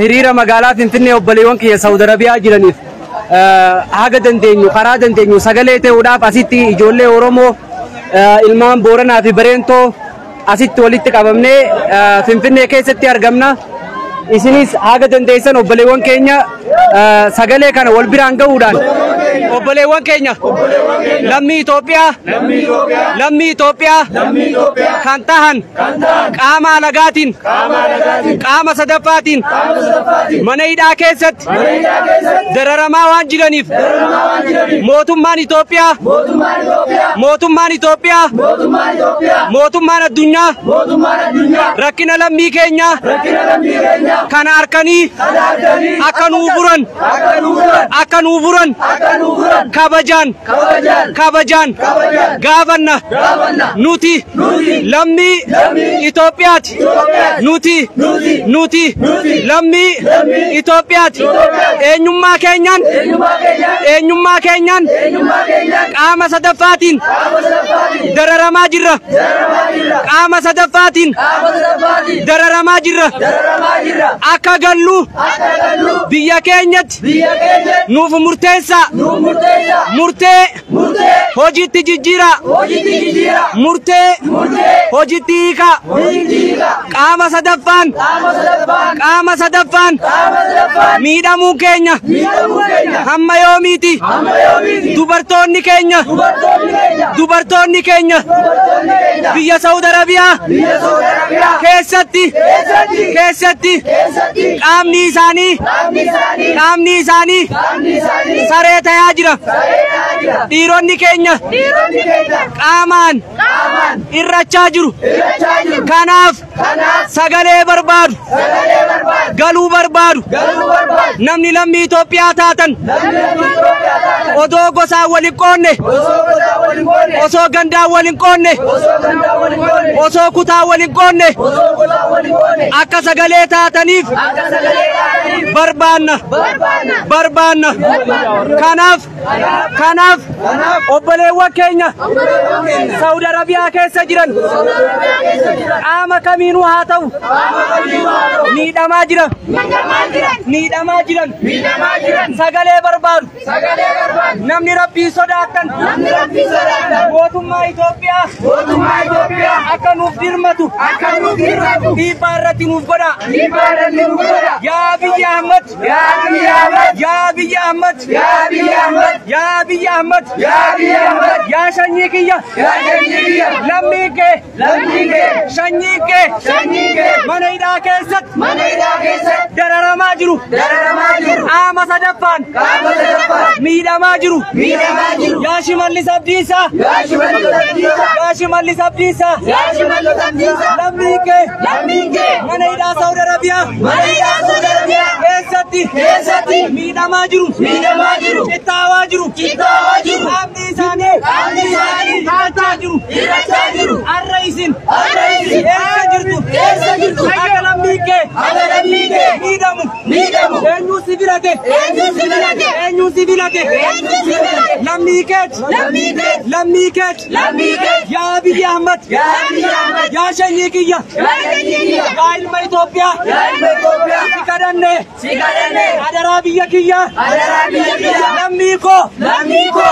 hiriira magaalaa Finfinnee obboleewwan kiyya Saudi Arabiyaa jiraniif haga dandeenyu karaa dandeenyu sagalee ta'uudhaaf asitti ijoollee Oromoo ilmaan Booranaa fi Bareentoo asitti walitti qabamnee Finfinnee keessatti argamna. Isinis haga dandeessan obboleewwan keenya sagalee kana wal biraan ga'uudhaan obboleewwan keenya lammii Itoophiyaa kan tahan qaama alagaatiin qaama sadaffaatiin mana hidhaa keessatti dararamaa waan jiraniif mootummaan Itoophiyaa mootummaan addunyaa rakkina lammii keenya kana harkanii akka nuu furan kabajaan gaafanna. Nuti lammii Itoophiyaati. Nuti lammii Itoophiyaati. Eenyummaa keenyaan qaama sadaffaatiin dararamaa jirra. Qaama sadaffaatiin dararamaa jirra. Akka gallu biyya keenyatti nuuf murteessaa. Murtee hojiitti jijjiira. Murtee hojiitti hiika. Qaama sadaffaan miidhamuu keenya hamma yoomiiti. Dubartoonni keenya biyya Saudi Arabiyaa keessatti qaamni isaanii saree ta'aa jira. Dhiironni keenya qaamaan irrachaa jiru. Kanaaf sagalee barbaadu, galuu barbaadu. Namni lammii Itoophiyaa taatan odoo gosaan wal hin qoonne, osoo gandaan wal hin qoonne, osoo kutaan wal hin qoonne akka sagalee taataniif barbaanna. Kanaaf obboleewwan keenya Saudi Arabiyaa keessa jiran qaama kamiinuu haa ta'u miidhamaa jiran sagalee barbaadu. Namni Rabbii sodaatan mootummaa Itoophiyaa akka nuuf dirmatu dhiibbaa irratti nuuf godha. Yaa Abiy Ahmed, yaa sanyii kiyya, lammii kee, sanyii kee mana hidhaa keessatti dararamaa jiru. Qaama sadaffaan miidhamaa jiru. Yaa Shimallis Abdiisaa, lammii kee mana hidhaa Saudi Arabiyaa keessatti miidhamaa jiru. Cittaawaa jiru. Qaamni isaanii haataa jiru. Har'a isin eessa jirtu? Akka lammii kee miidhamu eenyu si filate? Lammii keeti. Yaa Abiy Ahmed, yaa sanyii kiyya, yaa ilma Itoophiyaa si kadhanne adaraa biyya kiyya. Lammii koo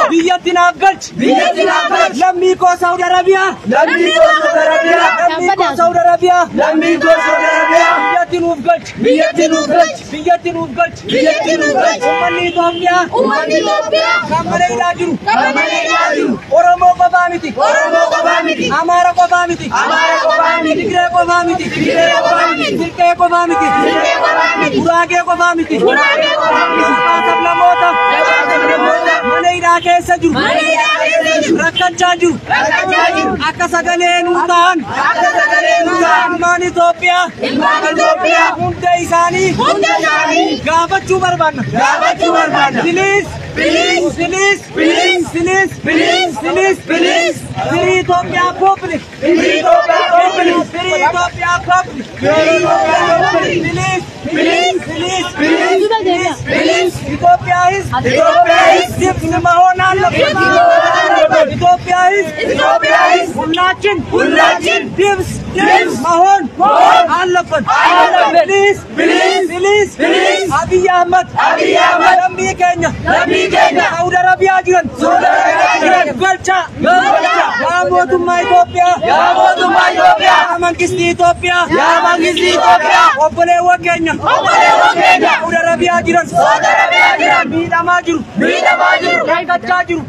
biyyatti naaf galchi. Lammii koo Saudi Arabiyaa biyyatti nuuf galchi. Uummanni Itoophiyaa kan mana hidhaa jiru. Oromoo qofaa miti. Amaara qofaa miti. Tigree qofaa miti. Sirqee qofaa miti. Guraagee qofaa miti. Sablamoota mana hidhaa keessa jiru. Rakkachaa jiru. Akka sagalee nuu ta'an ilmaan Itoophiyaa hunda isaanii gaafachuu barbaanna. Please. Free Ethiopia public. Please. Ethiopia is Dibs Mahonal. Ethiopia is Hullachin Dibs Mahon Allapan. Please. Feliz Abiy Ahmed lammii keenya Saudi Arabia jiran galcha yaa mootummaa Itoophiyaa mangisti Itoophiyaa obboleewwan keenya Saudi Arabia jiran miidhamaa jiru rakkachaa jiru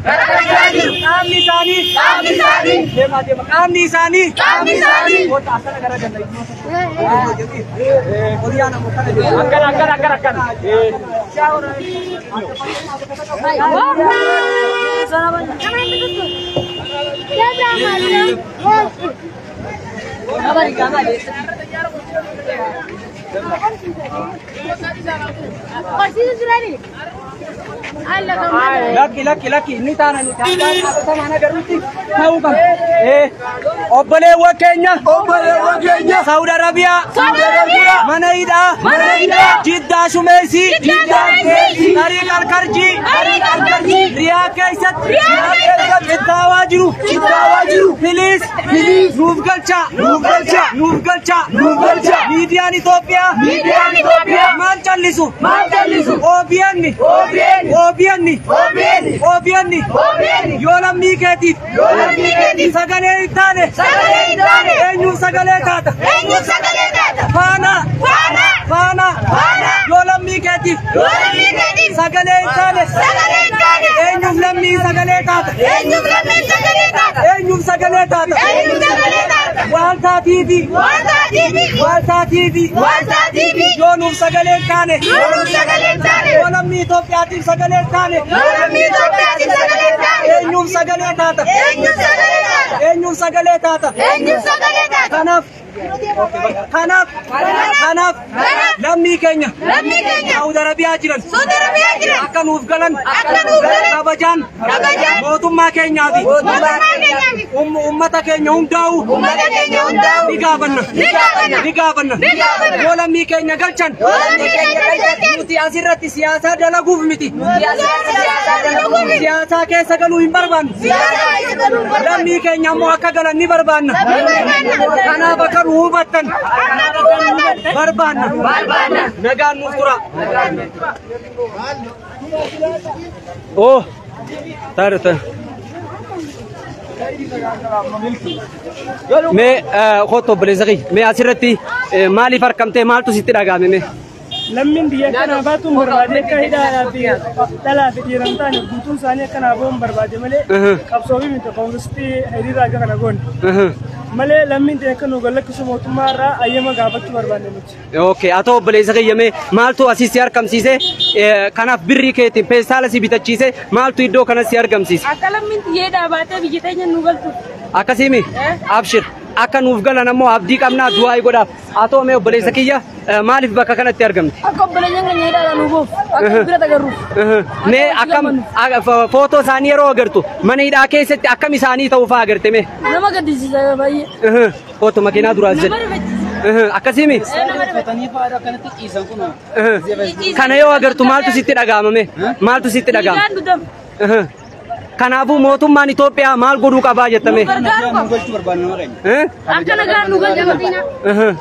qaamni isaanii Laki ni taana mana garuuti ta'uu qaba. Obboleewwan keenya Saudi Arabia mana hidhaa Jiddaa Shumeesii Tariiq Alkarjii Riyaa keessatti ittaawaa jiru Filiis nuuf galcha miidiyaan Itoophiyaa maal callisu OBN yoo lammii keetiif sagalee hin taane eenyuuf sagalee taata faana yoo lammii keetiif sagalee hin taane eenyuuf lammii sagalee taata Waltaa TV yoo nuuf sagalee hin taane yoo lammii Itoophiyaatiif sagalee hin taane eenyuuf sagalee taata kanaaf lammii keenya Saudi Arabia jiran akka nuuf galan kabajaan mootummaa keenyaati ummata keenya hundaa'u ni gaafanna yoo lammii keenya galchan nuti asirratti siyaasaa dalaguuf miti siyaasaa keessa galuu hin barbaannu lammii keenya ammoo akka galan ni barbaanna kanaaf akka nu hubattan barbaanna nagaan nuuf tura. Taarata mee qoto bilizaqi mee asirratti maaliif argamtee maaltu sitti dhagaame lammin biyya kana baatuun barbaade akka hidhaadhaa fi dhalaa fi dhiiramtaan guutuun isaanii akka naaboon barbaade malee qabsoobii miti koongistii hiriiraa akka kana goone malee lammin ta'e akka nu gallakkisuu mootummaa irraa ayyama gaafachuu barbaanne nuti. Okay, atoo obboleessa keeyyamee maaltu asii argamsiise kanaaf birrii keetiin peestaala si bitachiise maaltu iddoo kanas si argamsiise. Akka lammin xiyyeedhaa baatee biyya teenya nu galtu. Akkasimi abshir akka nuuf galan ammoo abdii qabnaa du'aa godhaaf atoo mee obboleessa kiyya maaliif bakka kanatti argamte? Akka obboleeyyan keenya hidhaadhaa nu goof akka bira tagarruuf. Mee akkam footoo isaanii yeroo agartu mana hidhaa keessatti akkam isaanii ta'uu fa'aa agarte mee? Nama gaddisiisa baay'ee. Footoo makiinaa duraas jedhe. Akkasimi kana yoo agartu maaltu sitti dhagaamame maaltu sitti dhagaama kanaafuu mootummaan Itoophiyaa maal godhuu qabaa jettame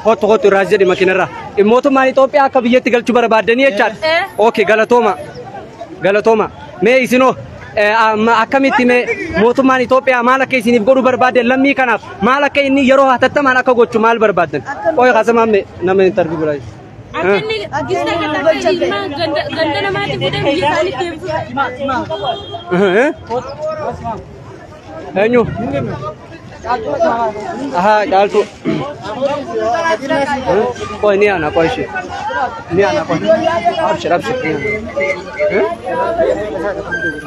hotu irraas jedhi makiinarraa mootummaan Itoophiyaa akka biyyatti galchuu barbaaddanii jechaadha. Okay, galatooma mee isinoo akkamitti mee mootummaan Itoophiyaa maal akka isiniif godhuu barbaaddan lammii kanaaf maal akka inni yeroo hatattamaan akka gochu maal barbaaddan? Qoy hasamaan mee nama interview godhaa. Akkanni agista kan ganda namaatti godhee biyya isaaniitti deebisu. Eenyu? Aha, caaltu. Qoy ni ana qoy ishee. Ni ana qoy. Abshir.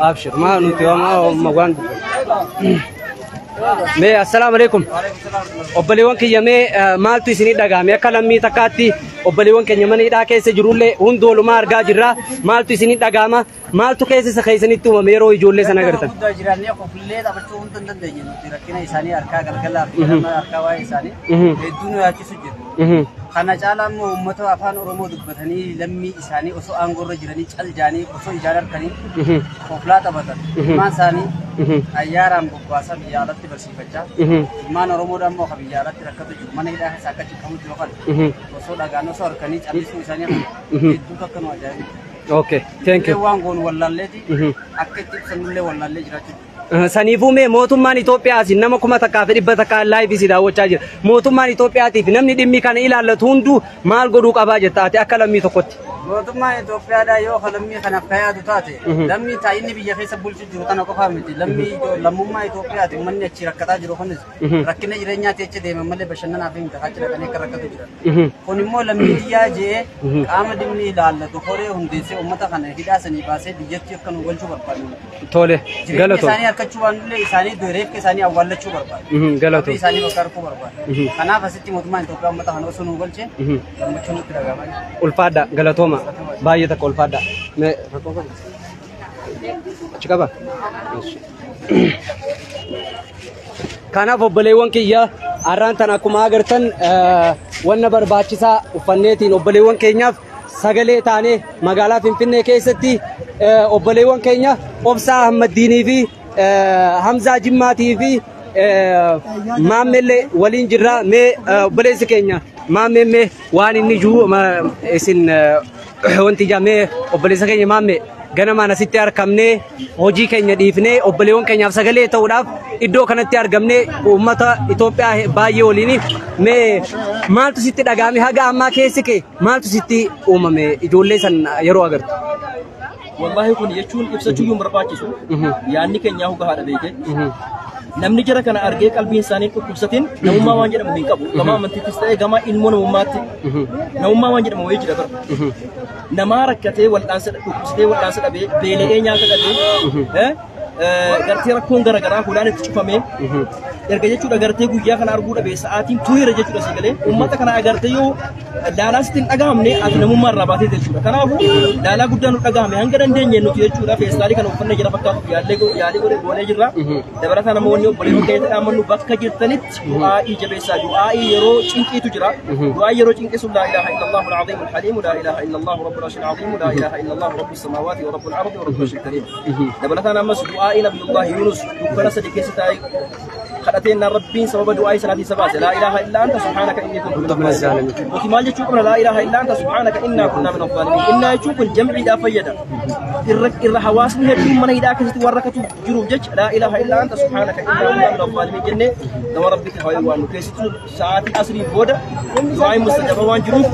Abshir. Maa nuti waa waan. Mee assalaamu alaikum. Obboleewwan kiyya mee maaltu isinii dhagaame akka lammii takkaatti obboleewwan keenya mana hidhaa keessa jirullee hundoolumaa argaa jirra maaltu isinii dhagaama maaltu keessa keessanitti uumame yeroo ijoollee sana agartan? Jiraannee qofillee taphachuu hundi hin dandeenye nuti rakkina isaanii harkaa galgalaa fi harkaa waa'ee isaanii hedduu nu yaachisu jiru. Kana caalaa immoo uummata afaan Oromoo dubbatanii lammii isaanii osoo aangoorra jiranii cal jaanii osoo ijaan harkanii qoflaa taphatan maan isaanii ayyaaraan bobbaasa biyya alatti barsiifachaa ilmaan Oromoodhaan immoo kan biyya alatti rakkatu jiru mana hidhaa keessa akka jiru jiru kan osoo dhagaan osoo harkanii callisuu isaanii hedduu akka nu ajaa'ibu. Okay, thank you. Waan goonu wallaalleeti akka itti ibsannullee wallaallee jiraachuu. Saniifuu mee mootummaan Itoophiyaas nama kuma takkaa fi dhibba takkaa laayivii si daawwachaa jira. Mootummaan Itoophiyaatiif namni dhimmi kana ilaallatu hunduu maal godhuu qabaa jettaati akka lammii tokkotti. Mootummaan Itoophiyaadhaa yoo lammii kanaaf kayaatu taate lammii taa'inni biyya keessa bulchu jiru kana qofaa miti lammummaa Itoophiyaati uummanni achi rakkataa jiru kunis rakkina jireenyaatti achi deeman malee bashannanaa fi miti achi dhaqanii akka rakkatu jira. Kun immoo lammii biyyaa jee qaama dhimmi ilaallatu horee hundeessee uummata kana hidhaa sanii baasee biyyatti akka nu galchuu barbaadu. Tole galatoo. Isaanii harkachuu waan illee isaanii reeffa isaanii awwaallachuu barbaadu. Galatoo. Isaanii bakka harkuu barbaadu. Kanaaf asitti mootummaan Itoophiyaa uummata kana osoo nu galchee gammachuun nutti dhagahama. Ulfaadha galatooma. Baay'ee takka ulfaadha. Achi qaba. Kanaaf obboleewwan kiyya har'aan tan akkuma agartan wanna barbaachisaa uffanneetiin obboleewwan keenyaaf sagalee taanee magaalaa Finfinnee keessatti obboleewwan keenya Obsaa Ahmaddiinii fi Hamzaa Jimmaatii fi Maammeellee waliin jirra. Mee obboleessi keenya Maammee waan inni jiru isin wanti jamee obboleessa keenya Maammee ganamaan asitti argamnee hojii keenya dhiifnee obboleewwan keenyaaf sagalee ta'uudhaaf iddoo kanatti argamnee uummata Itoophiyaa baay'ee waliin mee maaltu sitti dhagahame haga ammaa keessi kee maaltu sitti uumame ijoollee san yeroo agartu? Wallahi kun jechuun ibsachuu yoo barbaachisu yaanni keenya hoggaa haadha beekee namni jara kana argee qalbiin isaanii dhukkubsatiin namummaa waan jedhamu hin qabu gama amantiittis ta'ee gama ilmoo namummaatti namummaa waan jedhamu wayii jira bara namaa rakkatee wal'aansa dhukkubsatee wal'aansa dhabee beela'ee nyaata dhabee gartee rakkoon garaagaraa hulaan itti cufamee erga jechuudha gartee guyyaa kana arguu dhabee sa'aatiin tuureera jechuudha sagalee uummata kana agartee yoo daalaa sitti hin dhagahamne ati namummaa irraa baatee jechuudha kanaafuu daalaa guddaa nu dhagahame hanga dandeenye nuti jechuudha feestaalii kana uffanna jira fakkaatu yaalii goonee jirra dabalataa namoonni obboleewwan keenya dhaamannu bakka jirtanitti du'aa'ii jabeessaa du'aa'ii yeroo cinqiitu jira du'aa'ii yeroo cinqii sun laa ilaaha illallahu al-aziim al-haliim laa ilaaha illallahu rabbul arshil aziim laa ilaaha illallahu rabbus samaawaati wa rabbul ardi wa rabbul arshil kariim dabalataan ammas du'aa'ii nabiyullahi Yunus dukkana sadi keessa taa'ee خلتنا ربين سبب دعاء سنة سبعة لا إله إلا أنت سبحانك إني كنت من الظالمين وكما يشوفنا لا إله إلا أنت سبحانك إنا كنا من الظالمين إنا يشوف الجمع إذا فيدا الرحواس نهدي من إذا كنت وركت جروب جج لا إله إلا أنت سبحانك إنا كنا من الظالمين جنة دوا ربك حيوان كيست ساعات أسري بودا دعاء مستجاب وان جروب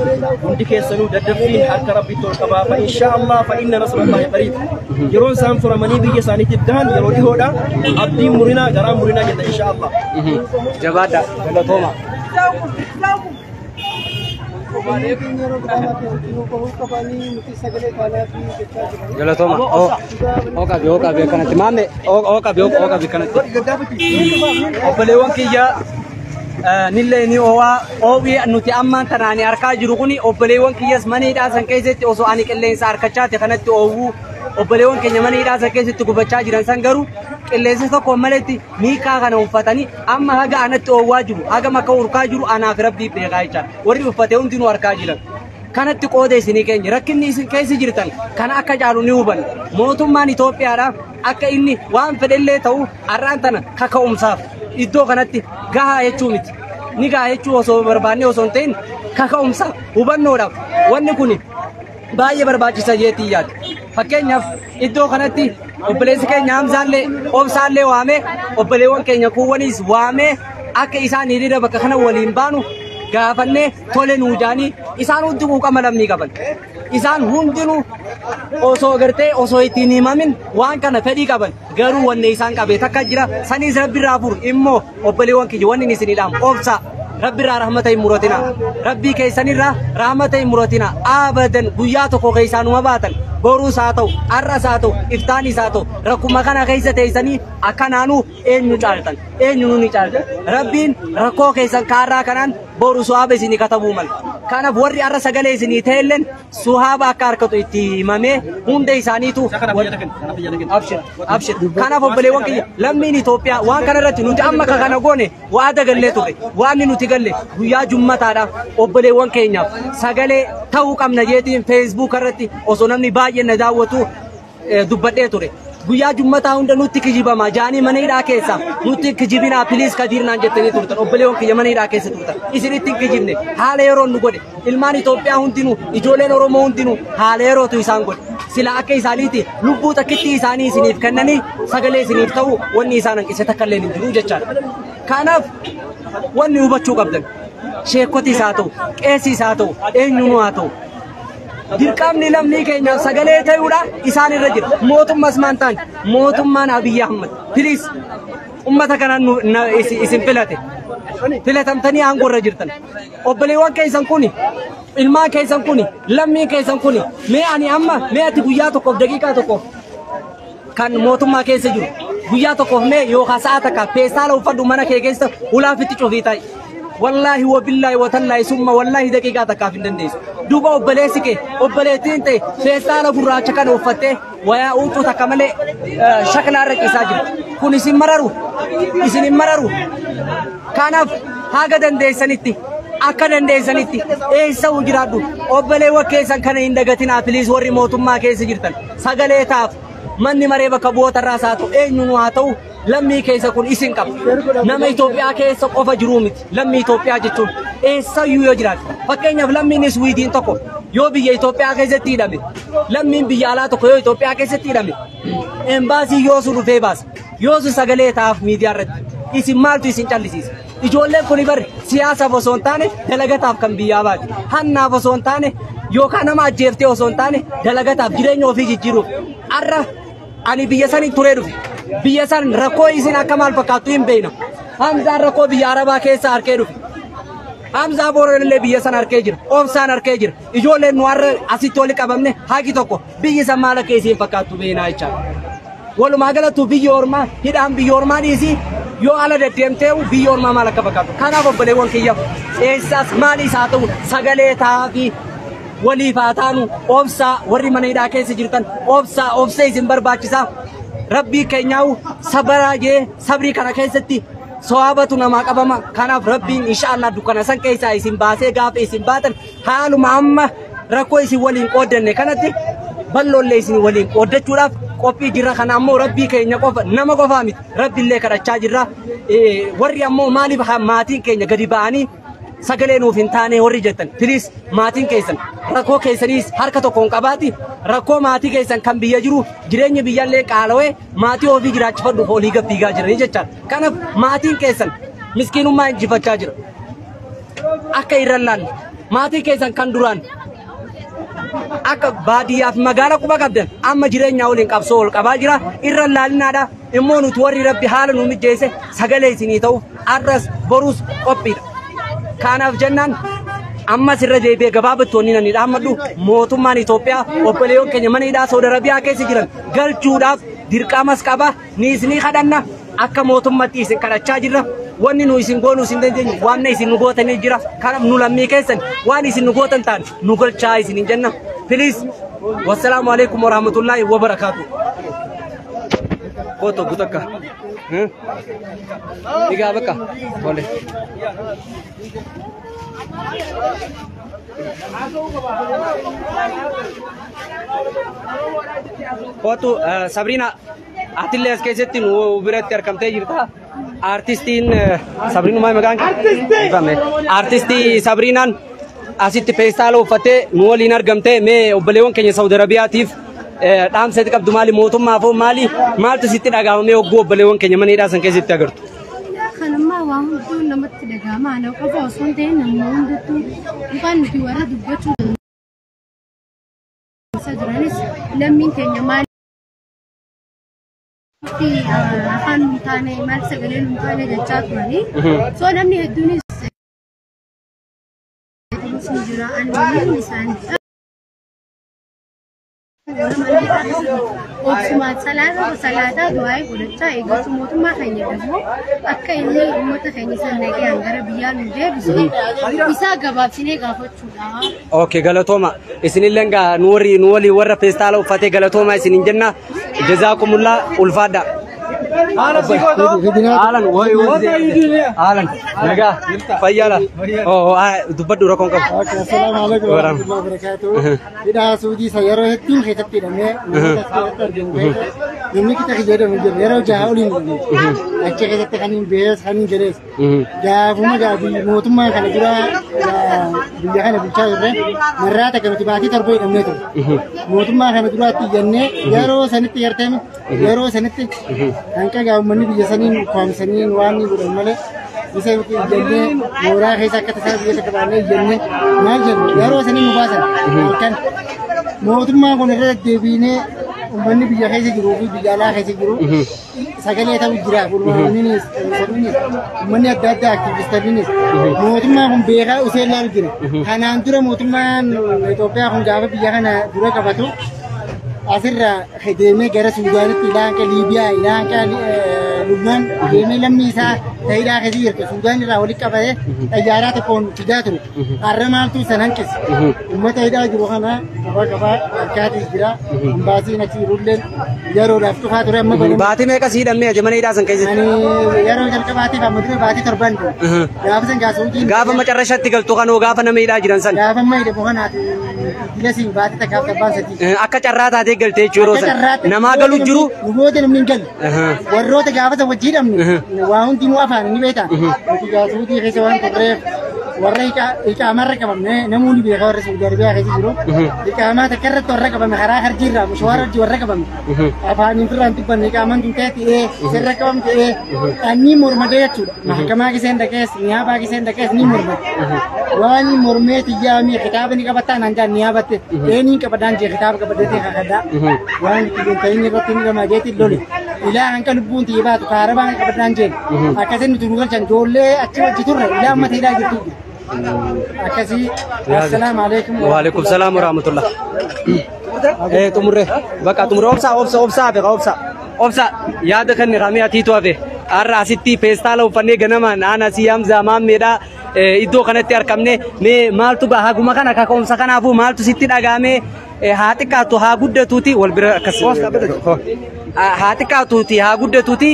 عندك يسنو ددفين حرك ربي تركبا فإن شاء الله فإن نصر الله قريب يرون سام فرماني بيجي ساني تبدان يرون هودا عبدي مرينا جرام مرينا جدا إن شاء الله Jabaadha galatooma. Galatooma. Ooqabi kanatti Maammee ooqabi kanatti. Obboleewwan kiyya nillee ni oowwii nuti ammaan tanaanii harkaa jiru kuni obboleewwan kiyyas mana hidhaa san keessatti osoo ani qilleensa harkachaate kanatti oowwuu obboleewwan keenya mana hidhaa san keessatti gubachaa jiran san garuu qilleensa tokko maletti miikaa kana uffatanii amma haga anatti oowwaa jiru haga makka urkaa jiru anaaf rabbii beekaa jecha warri uffate hundinuu harkaa jiran kanatti qooda isinii keenya rakkinni isin keessa jirtan kana akka caalu ni hubanna mootummaan Itoophiyaadhaaf akka inni waan fedhellee ta'u har'aan tana kaka'umsaaf iddoo kanatti gahaa jechuu miti ni gahaa jechuu osoo barbaannee osoo hin ta'in kaka'umsaaf hubannoodhaaf wanni kun baay'ee barbaachisa jeetii yaadda fakkeenyaaf iddoo kanatti obboleessi keenya Hamzaallee Obsaallee waamee obboleewwan keenya kuuwwanis waamee akka isaan hiriira bakka kana waliin baanu gaafannee tole nuu jaanii isaan hundi quuqama lammii qaban isaan hundinuu osoo gartee osoo ittiin himamin waan kana fedhii qaban garuu wanne isaan qabee takka jira saniis rabbiirraa furu immoo obboleewwan kiyya wanni isinidhaam obsaa rabbiirraa rahmata hin muratina rabbii keessanirraa rahmata hin muratina abadan guyyaa tokko keessaanuma baatan boruus haa ta'u har'as haa ta'u iftaanis haa ta'u rakkuma kana keessa teessanii akkanaanuu eenyu caaltan eenyu nuni caaltan rabbiin rakkoo keessan kaarraa kanaan boru suhaaba isinii katabuu mala kanaaf warri har'a sagalee isinii ta'elleen suhaaba akka harkatu itti himamee hunda isaaniitu abshir kanaaf obboleewwan kiyya lammiin Itoophiyaa waan kana irratti nuti amma kana goone waa dagallee ture waan nuti galle guyyaa jummataadhaaf obboleewwan keenyaaf sagalee ta'uu qabna jeetiin Facebook irratti osoo namni baay'ee na daawwatu dubbadhee ture guyyaa jummataa hunda nutti kijibama jaanii mana hidhaa keessa nutti kijibinaa piliis kadiirnaan jettanii turtan obboleewwan kiyya mana hidhaa keessa turtan isinitti kijibne haala yeroo nu godhe ilmaan Itoophiyaa hundinuu ijoolleen Oromoo hundinuu haala yerootu isaan godhe sila akka isaaniiti lubbuu takkitti isaanii isiniif kennanii sagalee isiniif ta'u wanni isaan hanqise takka illee hin jiru jechaadha. Kanaaf wanni hubachuu qabdan sheekotis haa ta'u qeessis haa ta'u eenyuun haa ta'u dirqamni lammii keenyaaf sagalee ta'uudha isaan irra jira mootummaas maantaan mootummaan Abiyyi Ahmad piliis ummata kanaan isin filatamtanii aangoo irra jirtan obboleewwan keessan kuni ilmaan keessan kuni lammii keessan kuni mee ani amma mee ati guyyaa tokkoof daqiiqaa tokkoof kan mootummaa keessa jiru guyyaa tokkoof mee yookaan sa'a takka peestaala uffadhu mana kee keessa ulaafitti cufii ta'i. Wallahi wa billahi wa tallahi summa wallahi daqiiqaa takkaaf hin dandeessu. Duuba obboleessi kee obboleettiin ta'e peestaala gurraacha kana uffattee wayaa uumtuu takka malee shaklaa irra ciisaa jirti. Kun isin hin mararu. Kanaaf haga dandeessanitti akka dandeessanitti eessa jiraadhu obboleewwan keessan kana hin dagatinaa piliis warri mootummaa keessa jirtan sagalee taaf manni maree bakka bu'oota irraas haa ta'u eenyuun haa ta'u lammii keessa kun isin qaba nama Itoophiyaa keessa qofa jiruu miti lammii Itoophiyaa jechuun eessayyuu yoo jiraate fakkeenyaaf lammiin Iswiidiin tokko yoo biyya Itoophiyaa keessatti hidhame lammiin biyya alaa tokko yoo Itoophiyaa keessatti hidhame embaasii yoo su dhufee baasa yoo su sagalee taaf miidiyaa irratti isin maaltu isin callisiisa ijoolleen kun bari siyaasaaf osoo hin taane dalagataaf kan biyyaa baate hannaaf osoo hin taane yookaan nama ajjeeftee osoo hin taane dalagataaf jireenya ofii jijjiiruuf arra ani biyya saniin turee dhufe biyya san rakkoo isin akka maal fakkaattu hin beekna Hamzaan rakkoo biyya Arabaa keessa harkee dhufe Hamzaa boorollee biyya san harkee jira obsaan harkee jira ijoolleen nu har'a asitti wali qabamne haqi tokko biyyi san maal akka isin fakkaattu beeknaa jechaadha walumaa galatti biyya ormaa hidhaan biyya ormaa dhiisii yoo ala deddeemtee biyya ormaa maal akka fakkaattu kanaaf obboleewwan kiyya eessaas maaliis haa ta'u sagalee taa'aa waliif haa taanu obsaa warri mana hidhaa keessa jirtan obsa isin barbaachisaa rabbii keenyaa'u sabaraajee sabrii kana keessatti so'aabatu namaa qabama kanaaf rabbiin inshaallah dukkana san keessaa isin baasee gaafa isin baatan haaluma amma rakkoo isin waliin qooddanne kanatti balloollee isin waliin qooddachuudhaaf qophii jirra kana ammoo rabbii keenya qofa nama qofaa miti rabbiillee kadhachaa jirra warri ammoo maaliif maatiin keenya gadi ba'anii sagalee nuuf hin taane warri jettan piliis maatiin keessan rakkoo keessaniis harka tokkoon qabaati rakkoo maatii keessan kan biyya jiru jireenya biyyallee qaalawee maatii ofii jiraachifadhu olii gabbiigaa jiranii jechaadha. Kanaaf maatiin keessan miskiinummaa injifachaa jira. Akka irran laalle maatii keessan kan duraan akka baadiyyaaf magaala quba qabdan amma jireenya waliin qabsoo ol qabaa jira irran laalinaadha immoo nuti warri rabbi haala nu mijjeesse sagalee isinii ta'uuf arras boruus qophiidha. Kanaaf jennaan ammas irra deebi'ee gabaabattoonni nan dhaammadhu mootummaan Itoophiyaa obboleewwan keenya mana hidhaa Saudi Arabiyaa keessa jiran galchuudhaaf dirqamas qaba ni isinii kadhanna akka mootummaatti isin kadhachaa jirra wanni nu isin goonuu isin dandeenyu waan isin nu gootanii jira kanaaf nu lammii keessan waan isin nu gootan ta'an nu galchaa isinin jenna please wassalaamu alaikum warahmatullahi wabarakatuh foto gutaka Tiga baka boleh foto Sabrina Atille kesetti nu biratti argamtee jirta artistiin Sabrina maal maqaan artistii Sabrinaan asitti peestaala uffattee nu waliin argamtee mee obboleewwan keenya Saudi Arabiyaatiif dhaamsa qabdu maali mootummaaf maaltu sitti dhagahamee hogguu obboleewwan keenya mana hidhaa san keessatti agartu kanammaa waan hunduu namatti dhagahama ana qofa osoo hin ta'in namni hunduttuu yookaan nuti warra dubbachuu jiranis lammiin keenya maal afaan hin taane maal sagalee hin taane jechaa turanii soo namni hedduunis jira ani waliin isaanii Obsumat salata doai godhacha eegatu mootummaa keenya demo akka inni uummata keenya sannaqee hangara biyyaa nu deebisu isa gabaabsinee gaafachuudha. Okay galatooma isinillee nu wali warra peestaala uffatee galatooma isinin jenna jazakumullah ulfaadha. Alan Alan naga fayyala dubbadhu rakkoon qabu. Assalamualaikum warahmatullahi wabarakatuh. Ida Saudi sayaro hettiin keessatti hidhamee namni kita kejadian hojjetu yeroo jaha oliin achi keessatti kan hin bees kan hin jedhees gaafuma gaafi mootummaa kana dura biyya kana bulchaa turre marraata kanatti baatii torba hidhamnee ture mootummaa kana duraatti jennee yeroo sanitti garteemi yeroo sanitti hanqa gaafummanni biyya saniin kwaamsaniin waan ni godhan malee bisa jennee mooraa keessa akka tasaa biyya takka baanee jennee maal jennu yeroo saniin nu baasan halkan mootummaa kun irra deebiinee ummanni biyya keessa jiruu fi biyya alaa keessa jiru sagalee ta'u jira gurmaa'aniinis ummanni adda addaa aktiivistaniinis mootummaa kun beekaa usee ilaalu jira kanaan dura mootummaan Itoophiyaa kun gaafa biyya kana dura qabatu asirra deemee gara Suudaanitti ilaanka Liibiyaa ilaanka Lubnaan deemee lammii isaa ta'idhaa keessa jirtu Suudaan irraa walitti qabatee xayyaaraa tokkoon fidaa ture har'a maaltu san hanqise uummata hidhaa jiru kana qabaa harkaatis jira ambaasiin achi jirulleen yeroodhaaf dhufaa ture amma baluu baatii meeqa siidhamne mana hidhaa san keessa yeroo jalqabaatiif amma dura baatii torban gaafa san gaasuutiin gaafa macarrashatti galtu kanoo gaafa nama hidhaa jiran san gaafa amma hidhamu kanaati dilasiin baatii takkaaf tabbaan sadii akka carraa taatee galtee jechuu yeroo san namaa galu jiru luboota namni hin galle warroota gaafa san wajjii hidhamne waa hundinuu afaan ni beektaa gaasuutii keessa waan turreef warra iqaamarra qabamne namoonni beekaa warra Saudi Arabiyaa keessa jiru iqaamaa takka irratti warra qabame karaa harjiirraa mushwaara hojii warra qabame afaaniin firraan dubbanne iqaamaan tun ta'e sirra qabamte anni mormadee jechuudha mahakamaa kiseen dhaqees niyaabaa kiseen dhaqees ni mormate waan mormee tiyyaamii kitaaba ni qabattaan hanjaan niyaabatte eenii qabadaan jee kitaaba qabadatee kakaddaa waan ittiin ta'in irratti ni gamaadeetiin lole ilaa hanqa lubbuun tiyyabaatu kaarabaan qabadaan jeen akkasin nuti nu galchan ijoollee achi wajji turre ilaa amma ta'idhaa jirtu akasih. Assalamualaikum. Waalaikumsalam warahmatullah. Tumurre bakka tumurre obsa yaada kan kami ati tu ave arra asitti pestala uffanne ganamaan ana siyam zaman meeda iddoo kanatti argamne me maaltu baha guma kana kakomsa kanaafu maaltu sitti dhagame haati kaatu haa guddatuuti wal bira akkas haati kaatuuti haa guddatuuti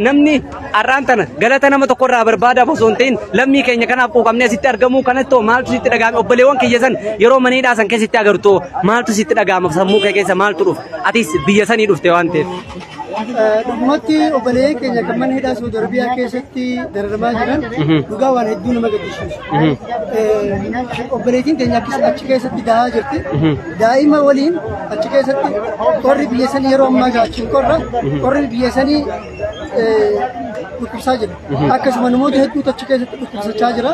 namni arraan tana galata nama tokko irraa barbaada osoo hin ta'in lammii keenya kanaaf quuqamnee asitti argamuu kanatti maaltu sitti dhagame obboleewwan kiyya san yeroo maniidhaa san keessatti agartu maaltu sitti dhagama sammuu kee keessa maaltu dhuf atis biyya sanii dhufte waan ta'eef dhugumatti obboleeyyan keenya kan mana hidhaa Saudi Arabiyaa keessatti dararamaa jiran dhugaa waan hedduu nama gaddisiisu. Obboleeyyan keenya achi keessatti daa'aa jirti. Daa'ima waliin achi keessatti qorri biyya sanii yeroo ammaa jaachuun qorri biyya sanii dhukkubsaa jira. Akkasuma namoota hedduutu achi keessatti dhukkubsachaa jira.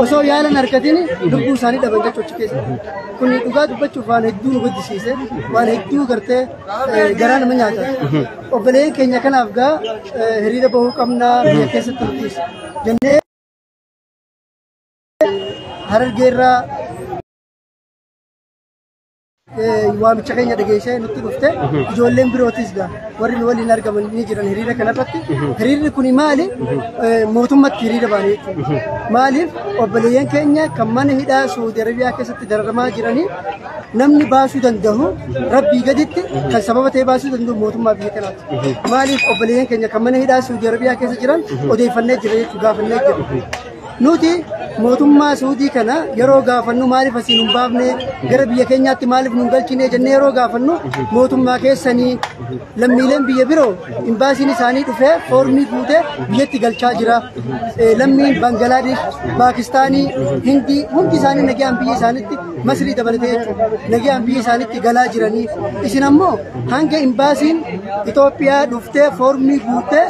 Osoo yaalan argatiin lubbuu isaanii dhaban jechuu achi keessatti. Kun dhugaa dubbachuuf waan hedduu nu gaddisiise waan hedduu gartee garaa nama nyaata. Obboleeyyan keenya kanaaf gaa hiriira bahuu qabnaa biyya keessatti nutis jennee Harargeerraa waamicha keenya dhageessee nutti dhufte ijoolleen birootis gaa warri nu waliin argaman ni jiran hiriira kanarratti hiriirri kun maali mootummatti hiriira baanee jechuudha maaliif obboleeyyan keenya kan mana hidhaa Saudi Arabiyaa keessatti dararamaa jiranii namni baasuu danda'u rabbii gaditti kan sababa ta'e baasuu danda'u mootummaa biyya kanaati maaliif obboleeyyan keenya kan mana hidhaa Saudi Arabiyaa keessa jiran odeeffannee jira jechuudha gaafannee jira nuti mootummaa Saudii kana yeroo gaafannu maaliif asiin hin baafne gara biyya keenyaatti maaliif nu galchine jennee yeroo gaafannu mootummaa keessanii lammiileen biyya biroo imbaasiin isaanii dhufee foormii guutee biyyatti galchaa jira lammiin Bangladesh Paakistaanii Hindii hundi isaanii nagaan biyya isaaniitti Masrii dabalatee jechuudha nagaan biyya isaaniitti galaa jiranii isin ammoo hanga imbaasiin Itoophiyaa dhuftee foormii guutee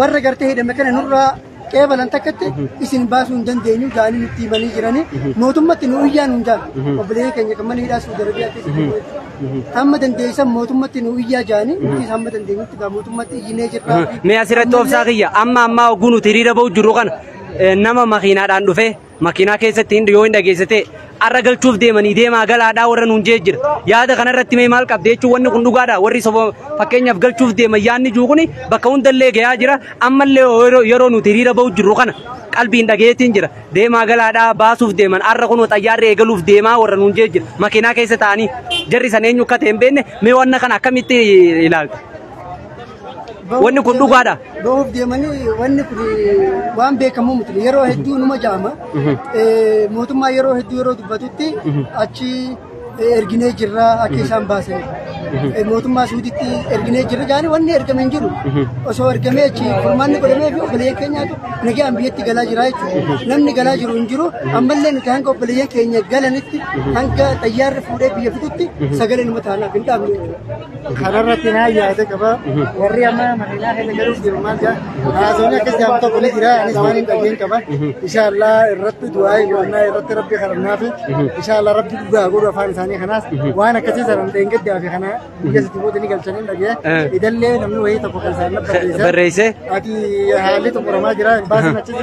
warra gartee hidhame kana nurraa qeebalan takkatti isin baasuu hin dandeenyu gaanii nutti himanii jiranii mootummatti nu iyyaan hundaan obboleeyyan keenya kan mana hidhaa Saudi Arabiyaa keessatti amma dandeessan mootummatti nu iyyaa jaanii nutis amma dandeenyutti gaa mootummatti iyyinee jirra. Mee asirratti obsaa kiyya amma oguu nuti hiriira bahu jirru kana nama makiinaadhaan dhufe makiinaa keessatti yoo hin dhageessite arra galchuuf deemanii deemaa galaadhaa warra nuun jee jira yaada kanarratti mee maal qabde jechuun wanni kun dhugaadha warri soba fakkeenyaaf galchuuf deeman yaadni jiru kuni bakka hundallee gayaa jira ammallee yeroo nuti hiriira bahu jirru kana qalbiin dhageetiin jira deemaa galaadhaa baasuuf deeman arra kun xayyaarri eegaluuf deemaa warra nuun jee jira makiinaa keessa ta'anii jarri san eenyu akka ta'e hin beekne mee wanna kana akkamitti ilaalta? Wanni kun dhugaadha. Bahuuf deemanii wanni kun waan beekamu miti yeroo hedduu numa jaama mootummaa yeroo hedduu yeroo dubbatutti achi erginee jirra akka isaan baasan mootummaa Suuditti erginee jirra jaani wanni ergame hin jiru. Osoo ergamee achi furmaanni godhamee fi obboleeyyan keenyaatu nagaan biyyatti galaa jira jechuudha. Namni galaa jiru hin jiru ammallee nuti hanga obboleeyyan keenya galanitti hanga xayyaarri fuudhee biyya fidutti sagalee nama taanaaf hin dhaabne jechuudha. Kanarratti naa yaada qaba warri amma makiinaa keenya galuuf jiru maal jaa haasawni akkas jaamu tokko ni jira anis waan hin dhageen qaba inshaallah irratti du'aa goonnaa irratti rabbi kadhannaa fi inshaallah rabbi dhugaa godhu afaan isaanii kanaas waan akkasii sanan dheengaddaa fi kana biyya sitti bootanii galchanii dhagee idallee namni wayii tokko kan isaan barreesse ati haalli xumuramaa jira baasin achi